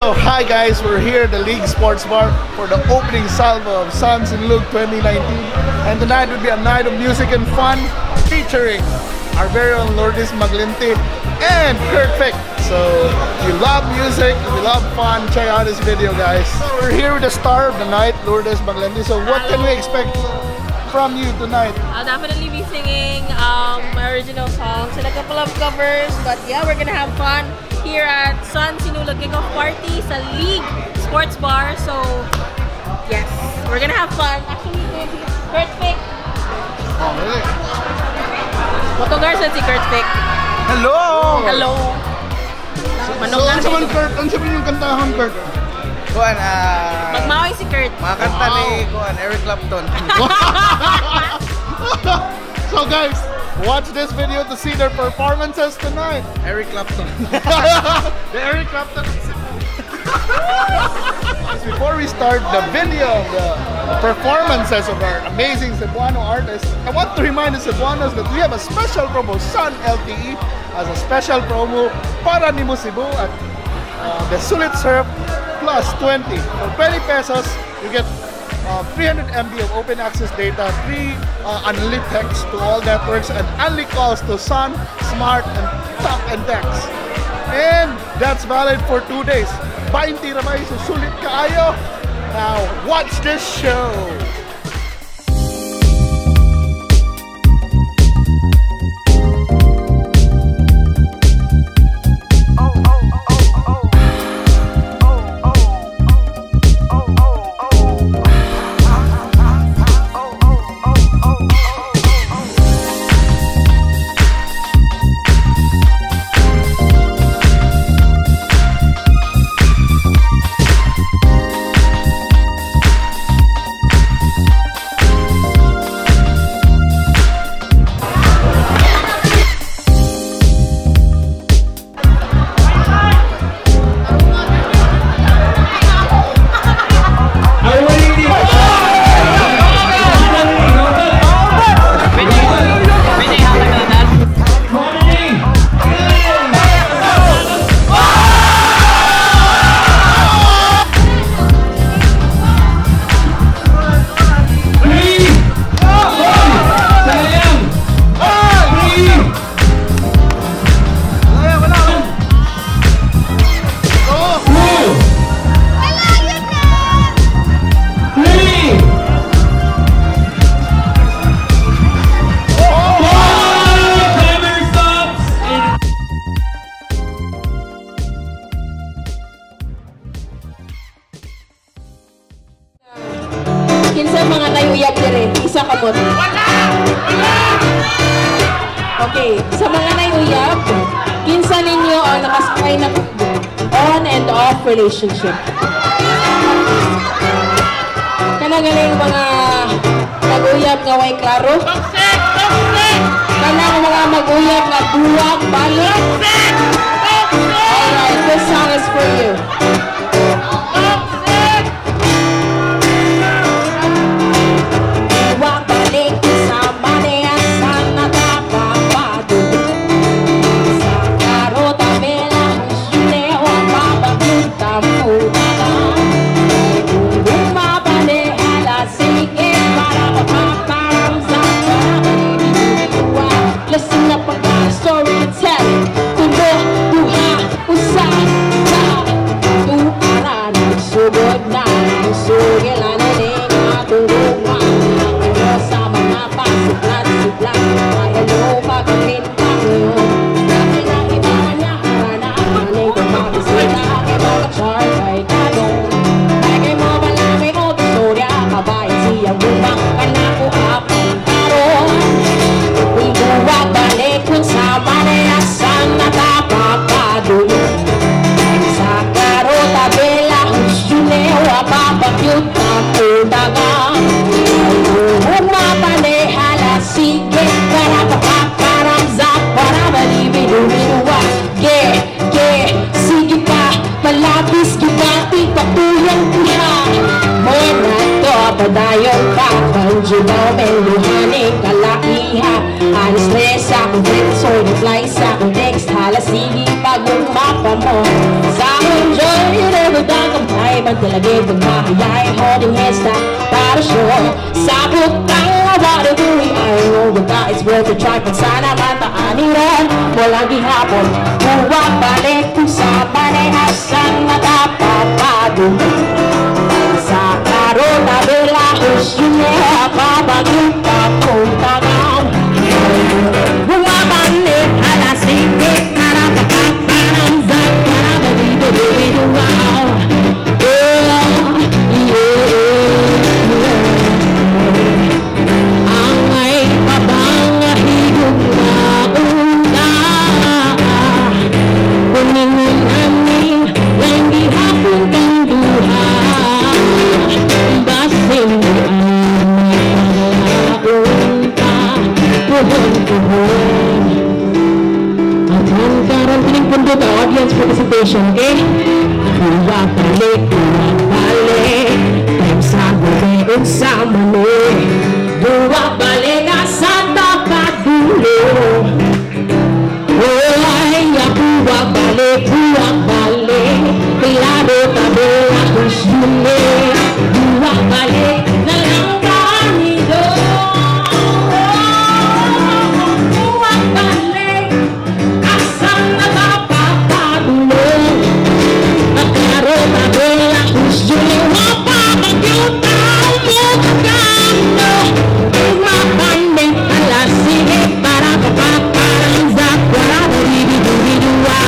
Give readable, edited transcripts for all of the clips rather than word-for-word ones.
So hi guys, we're here at the League Sports Bar for the opening salvo of Suns in Lug 2019, and tonight will be a night of music and fun featuring our very own Lourdes Maglinti and Kurt Fick. So if you love music, if you love fun, check out this video guys. So we're here with the star of the night, Lourdes Maglinti. So what can we expect from you tonight? I'll definitely be singing my original songs and a couple of covers, but yeah, we're gonna have fun here at Suns Sinulog Kickoff Party sa League Sports Bar. So yes, we're gonna have fun. Actually, Kurt Fick. Oh, really? Motogarsan si Kurt Fick. Hello! Hello! So, ano saman Kurt? Ano saman yung kantahan Kurt? Kuan, Magmaway si Kurt. mga kanta ni Kuan, Eric Clapton. So guys, watch this video to see their performances tonight. Eric Clapton. The Eric Clapton. Before we start the video of the performances of our amazing Cebuano artists, I want to remind the Cebuanos that we have a special promo, Sun LTE, as a special promo para ni mo Cebu at the Sulit Surf plus 20. For 20 pesos, you get 300 MB of open access data, free unlimited text to all networks, and only calls to Sun, Smart, and Talk and Text. And that's valid for 2 days. 20 ramay, susulit kaayo. Now, watch this show. Kinsa mga nayuyab dire? Isa ka mo. Okay, sa mga nayuyab, kinsa ninyo ang nakasakay na on and off relationship? Kanagaling mga naguyab nga way klaro? Kanang mga maguyab nga buwag, balik? Alright, this song is for you. Padayon ka, panjugaw, meluhaning kalaiha. Anis sa akong friends or reply sa akong text. Hala sige pag umapa mo sa akong joy, never ay holding hands na para sure. Sabot ang awari tuwi ay huwag it's worth a try. Kung sana mataanin ron, walang gihapon. Huwag balik kung sa manayasan nakapapadong. Sa karoon na belahos yun eh, pabagyong papuntangaw. Bumabalik, halasigit, harapakapanang zat, karabalibibibiduaw. Ang ay pabangahigong na una, kuningon namin lang gihapon kang duha. Basin mo ang pagkakaunta, tuhon-tuhon. At ang karoon pinipundot ang audience participation, okay? Huwag balik, time sa gabi unsa mali. Huwag balik sa tapadulo. Ay, huwag balik, pilado tabela kung sili. Huwag balik na lang kanilo. Huwag balik asang nakapapadulo. Nagkaroon tabela kung sili. Huwag papagyong tao mo kagano. Huwag balik alasigit para kapaparang zakwara. Balibidubiduwa.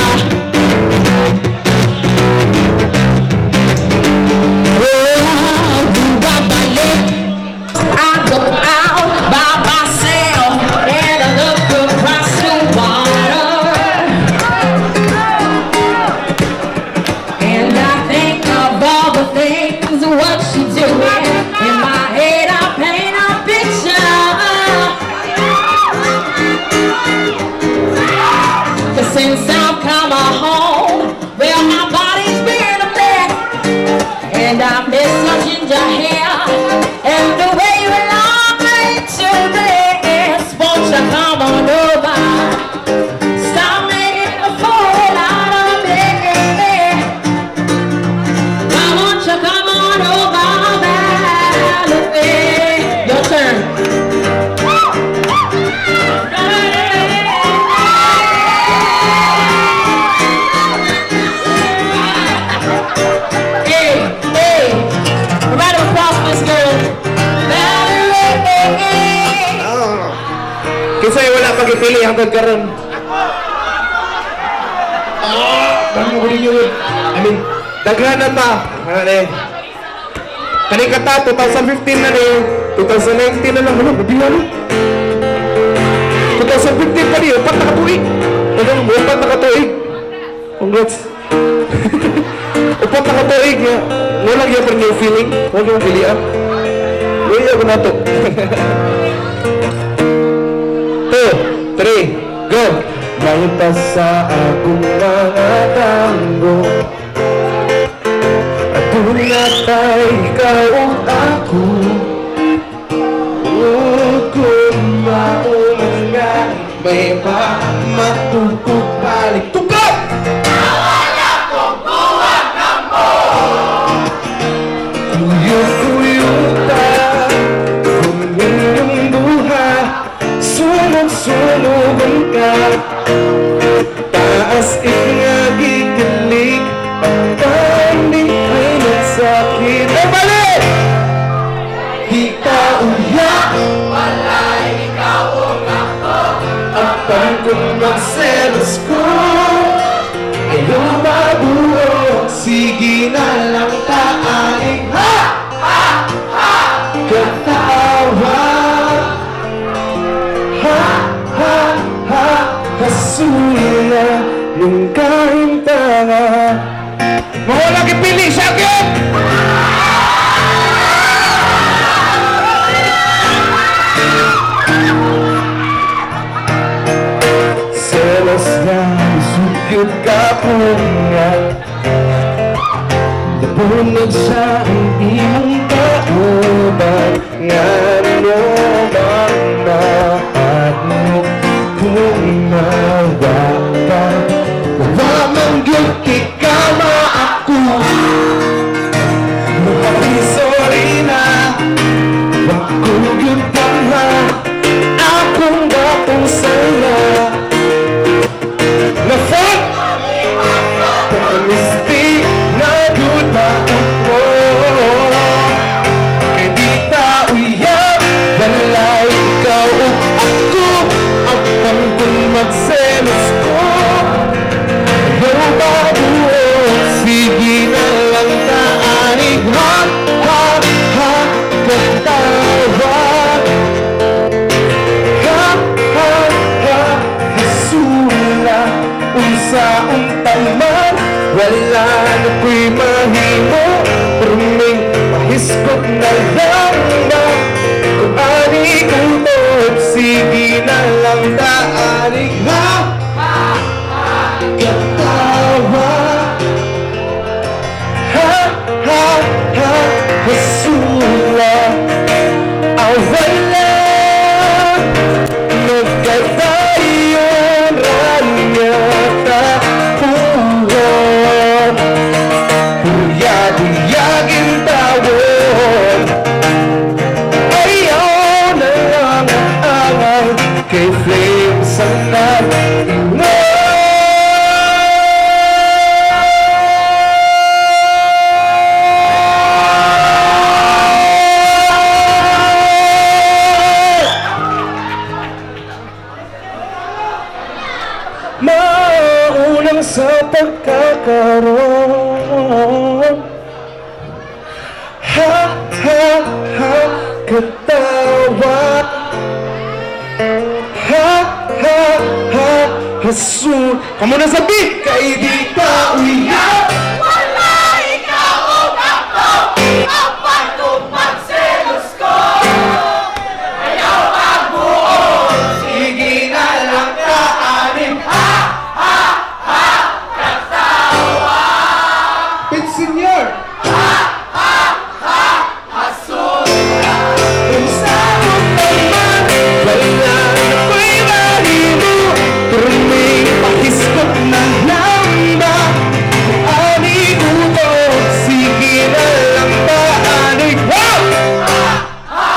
What she doing? In my head I paint a picture. Cause since I've come home, well my body's been a mess. And I miss your ginger hair and the way you love me to this. Won't you come on over? Stop making a fool out of me. Why won't you come on over, Valerie? Your turn. Hey, hey, right across this girl, Valerie. Kasi wala pag-ipili hanggang karon. Ano ko rin yun? I mean, daghan na ta. Kaning kata, 2015 na rin. 2019 na lang. Ano, mabihan no? 2015 pa rin. Upat na katuig. Upat na katuig. Congrats. Upat na katuig. Walang yung new feeling. Walang yung pilihan. Wala ko na to. 2, 3, go! Ngayon pa sa akong mga tango at tunatay ikaw ako. Kung maulangan may pa matutog balik tukot! Nawala kong buwan ng mo. Kuyot-kuyota kung inyong buhay sunod-sunugan ka. Taas ikinagigilig ang tanding ay nagsakit. Ay balik! Di ka uyak, wala ikaw ang ako. Ang pangkong magselos ko ay lumabuo. Sige na lang taaling ha! Ha! Ha! Katawa ha! Ha! Ha! Hasuyin na nung kahintaha. Mawala kipili siya agad! Selos na sukyot ka pungat. Napunod sa ang imong kauban. Nga no bang naat mo kung nawa ka. Wala mang guilty ka ma ako. Mapapis katawa. Ha, ha, ha, hasun. Kamu na sa beat! Kay di ka uyak. Wala ikaw o ako, ang pagtupad selos ko. Ayaw magbuo, sige na lang kaanin. Ha, ha, ha, katawa. It's senior! Ha, ha, ha, hasura. Kung saan mo naman, wala na ko'y mahimo. Pero may pakiskot na lamba. Ani ko, sige na lang paanin. Wow! Ha,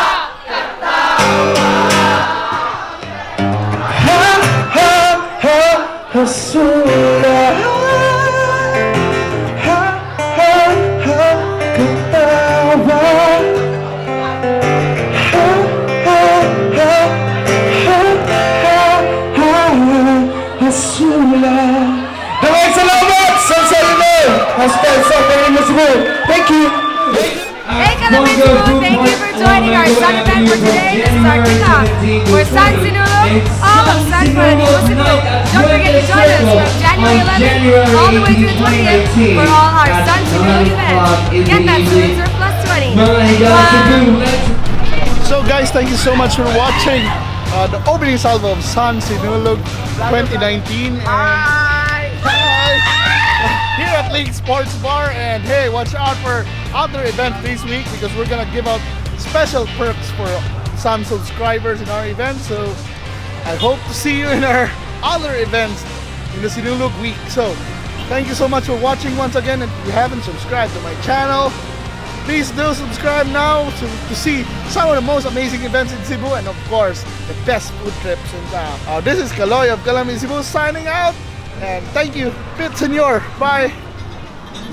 ha, ha, hasura. Ha, ha, ha, katawa. Ha, ha, ha, ha, ha, ha, hasura. Maraming salamat sa sarili. Hashtag sa Panginoon Cebu. Thank you. Hey Kalaman Cebu, thank you for joining our Sun event for today. This is our kickoff for Sun Sinulog, all of Sun Pananibo Cebu. Don't forget to join us from January 11th all the way to the 20th for all our Sun Sinulog events. Get that Sunser plus 20. So guys, thank you so much for watching the opening salvo of Sun Sinulog 2019. And hi! Here at League Sports Bar, and hey, watch out for other events this week because we're gonna give out special perks for Sun subscribers in our event. So I hope to see you in our other events in the Sinulog week. So thank you so much for watching once again, and if you haven't subscribed to my channel, please do subscribe now to see some of the most amazing events in Cebu and of course the best food trips in town. This is Kaloy of Kalaman Cebu signing out, and thank you, Pit Senor. Bye.